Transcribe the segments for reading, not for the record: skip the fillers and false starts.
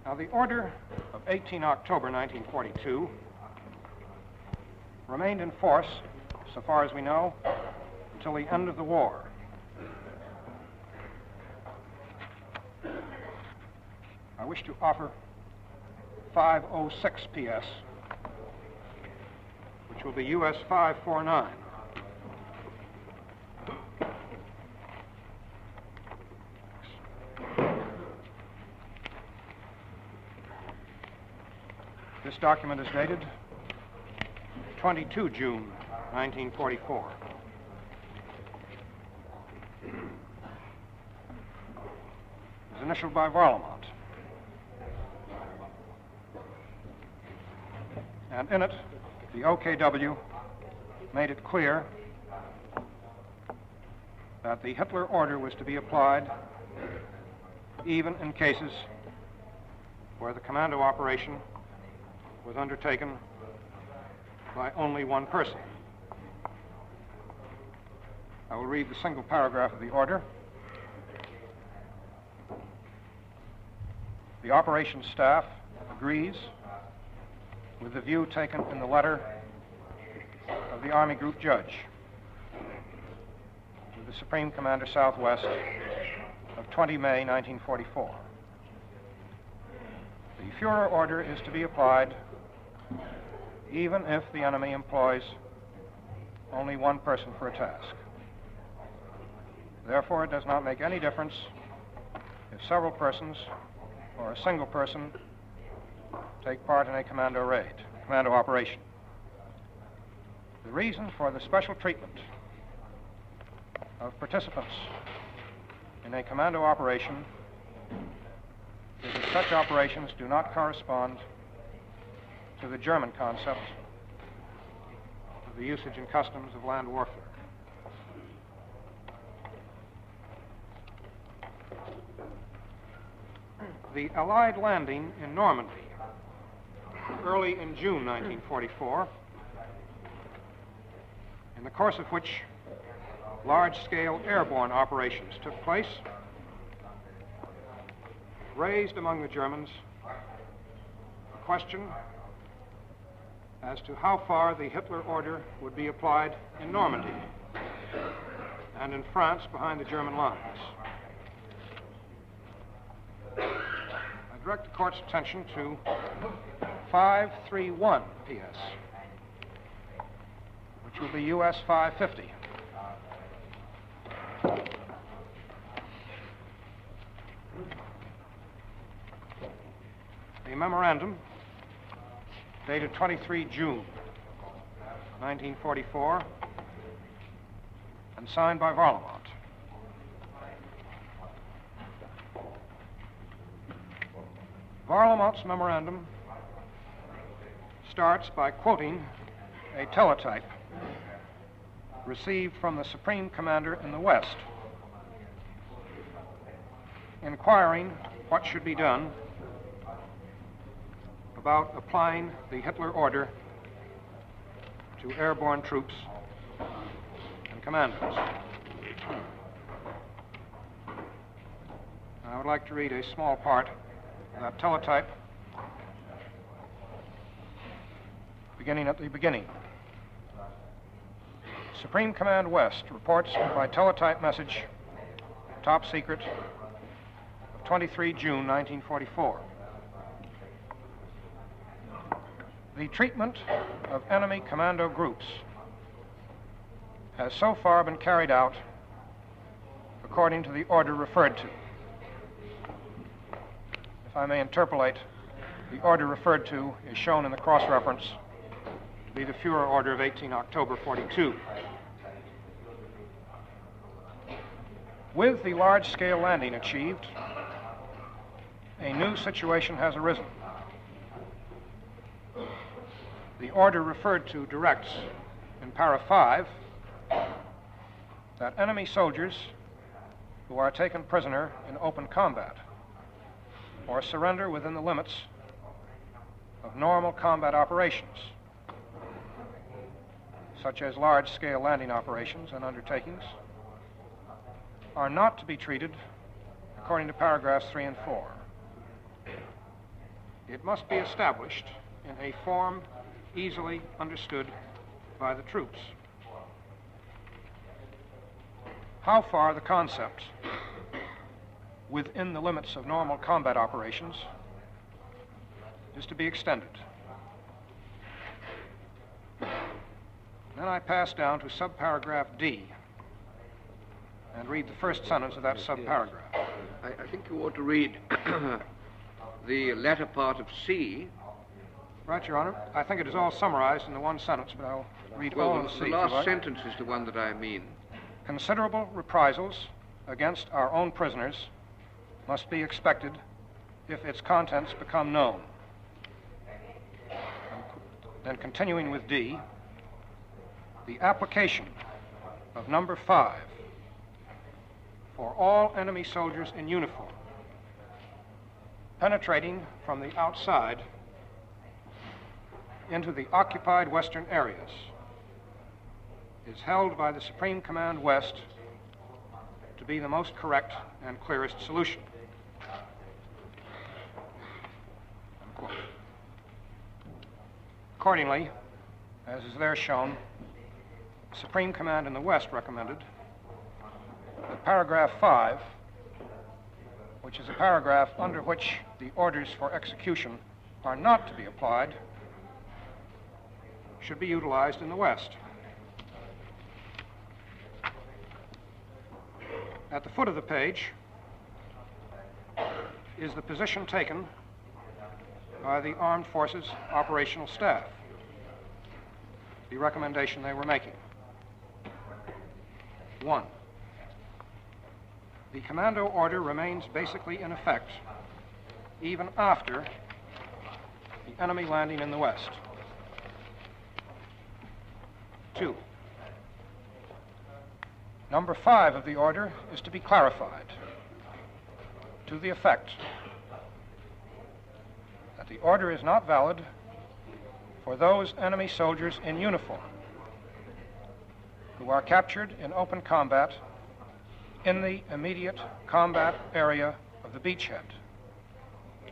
Now, the order of 18 October 1942 remained in force, so far as we know, until the end of the war. I wish to offer 506 PS, which will be US 549. This document is dated 22 June 1944. It's initialed by Varlamont. And in it, the OKW made it clear that the Hitler order was to be applied even in cases where the Commando operation was undertaken by only one person. I will read the single paragraph of the order. The operations staff agrees with the view taken in the letter of the Army Group Judge to the Supreme Commander Southwest of 20 May 1944. The Führer order is to be applied even if the enemy employs only one person for a task. Therefore, it does not make any difference if several persons or a single person take part in a commando operation. The reason for the special treatment of participants in a commando operation is that such operations do not correspond to the German concept of the usage and customs of land warfare. The Allied landing in Normandy early in June 1944, in the course of which large-scale airborne operations took place, raised among the Germans a question as to how far the Hitler order would be applied in Normandy and in France behind the German lines. I direct the court's attention to 531 PS, which will be US 550. A memorandum dated 23 June 1944 and signed by Varlamont. Varlamont's memorandum starts by quoting a teletype received from the Supreme Commander in the West, inquiring what should be done about applying the Hitler order to airborne troops and commandos. I would like to read a small part of that teletype, beginning at the beginning. Supreme Command West reports by teletype message, top secret, of 23 June 1944. The treatment of enemy commando groups has so far been carried out according to the order referred to. If I may interpolate, the order referred to is shown in the cross-reference to be the Führer order of 18 October 42. With the large-scale landing achieved, a new situation has arisen. The order referred to directs in para 5 that enemy soldiers who are taken prisoner in open combat or surrender within the limits of normal combat operations, such as large-scale landing operations and undertakings, are not to be treated according to paragraphs 3 and 4. it must be established in a form easily understood by the troops. How far the concept, within the limits of normal combat operations, is to be extended. Then I pass down to subparagraph D and read the first sentence of that subparagraph. I think you ought to read the latter part of C. Right, Your Honor. I think it is all summarized in the one sentence, but I'll read all of C. The last sentence is the one that I mean. Considerable reprisals against our own prisoners must be expected if its contents become known. Then continuing with D, the application of number 5 for all enemy soldiers in uniform penetrating from the outside into the occupied western areas is held by the Supreme Command West to be the most correct and clearest solution. Unquote. Accordingly, as is there shown, the Supreme Command in the West recommended that paragraph 5, which is a paragraph under which the orders for execution are not to be applied, should be utilized in the West. At the foot of the page is the position taken by the Armed Forces Operational Staff, the recommendation they were making. 1, the Commando order remains basically in effect even after the enemy landing in the West. 2, number 5 of the order is to be clarified to the effect that the order is not valid for those enemy soldiers in uniform who are captured in open combat in the immediate combat area of the beachhead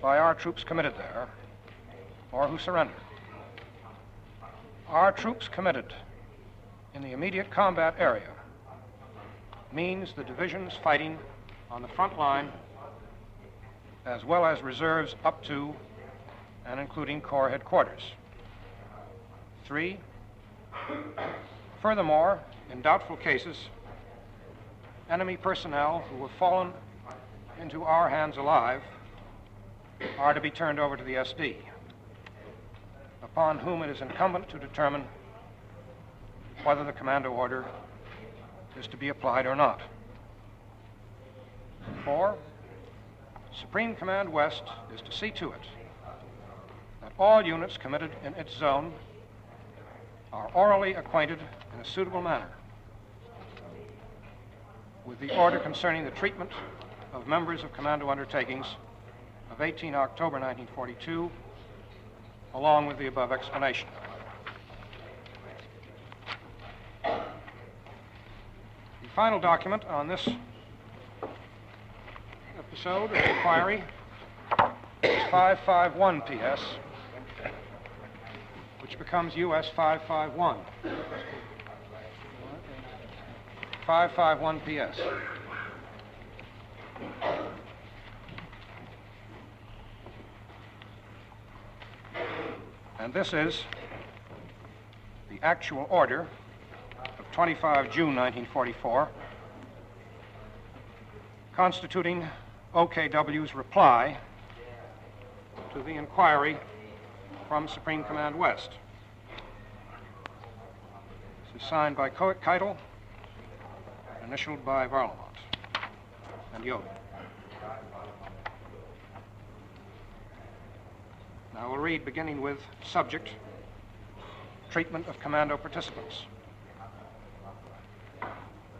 by our troops committed there or who surrender. Our troops committed in the immediate combat area means the divisions fighting on the front line as well as reserves up to and including Corps headquarters. 3, furthermore, in doubtful cases, enemy personnel who have fallen into our hands alive are to be turned over to the SD, upon whom it is incumbent to determine whether the Commando order is to be applied or not. 4, Supreme Command West is to see to it that all units committed in its zone are orally acquainted in a suitable manner with the order concerning the treatment of members of Commando undertakings of 18 October 1942, along with the above explanation. The final document on this episode of inquiry is 551 PS, which becomes US 551. 551 PS. And this is the actual order of 25 June 1944, constituting OKW's reply to the inquiry from Supreme Command West. This is signed by Keitel, initialed by Varlamont and Yoder. Now we'll read beginning with subject, treatment of Commando participants.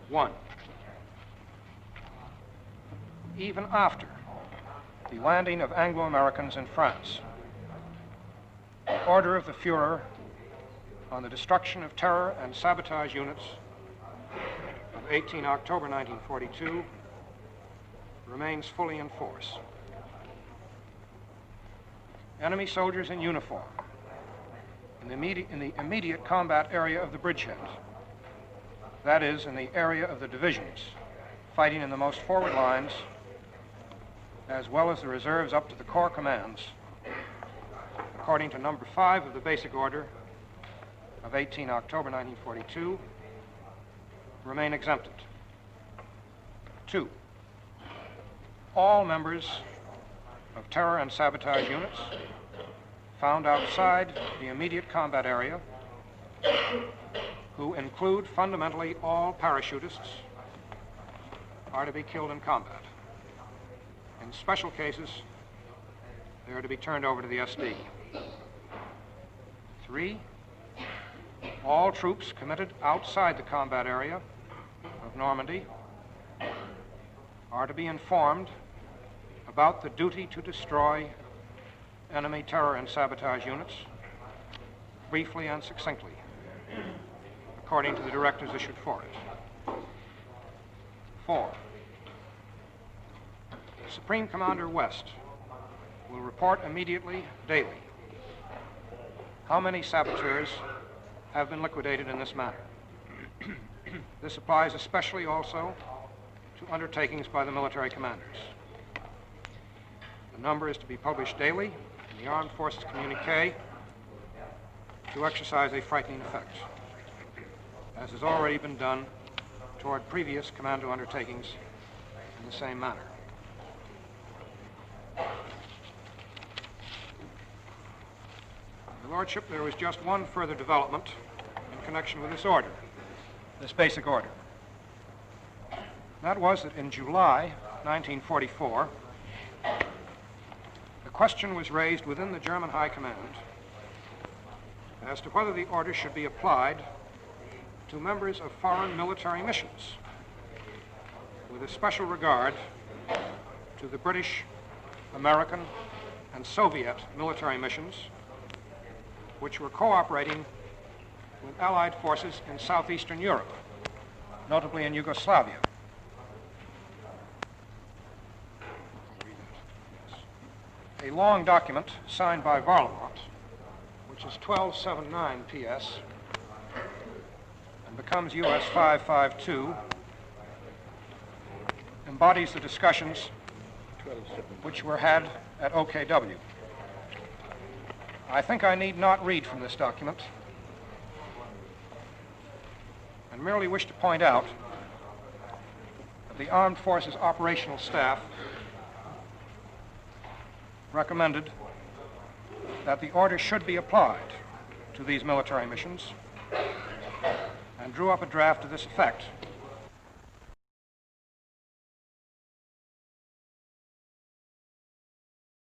1, even after the landing of Anglo-Americans in France, the order of the Fuhrer on the destruction of terror and sabotage units of 18 October 1942 remains fully in force. enemy soldiers in uniform in the immediate combat area of the bridgehead, that is, in the area of the divisions fighting in the most forward lines, as well as the reserves up to the corps commands, according to number 5 of the basic order of 18 October 1942, remain exempted. 2, all members of terror and sabotage units found outside the immediate combat area, who include fundamentally all parachutists, are to be killed in combat. In special cases, they are to be turned over to the SD. 3, all troops committed outside the combat area of Normandy are to be informed about the duty to destroy enemy terror and sabotage units briefly and succinctly, according to the directives issued for it. 4, Supreme Commander West will report immediately, daily, how many saboteurs have been liquidated in this manner. This applies especially also to undertakings by the military commanders. The number is to be published daily in the Armed Forces Communique to exercise a frightening effect, as has already been done toward previous commando undertakings in the same manner. Your Lordship, there was just one further development in connection with this order, this basic order. That was that in July 1944, the question was raised within the German High Command as to whether the order should be applied to members of foreign military missions, with a special regard to the British, American, and Soviet military missions, which were cooperating with Allied forces in southeastern Europe, notably in Yugoslavia. A long document signed by Varlamont, which is 1279 PS, and becomes US 552, embodies the discussions which were had at OKW. I think I need not read from this document, and merely wish to point out that the Armed Forces Operational Staff recommended that the order should be applied to these military missions and drew up a draft to this effect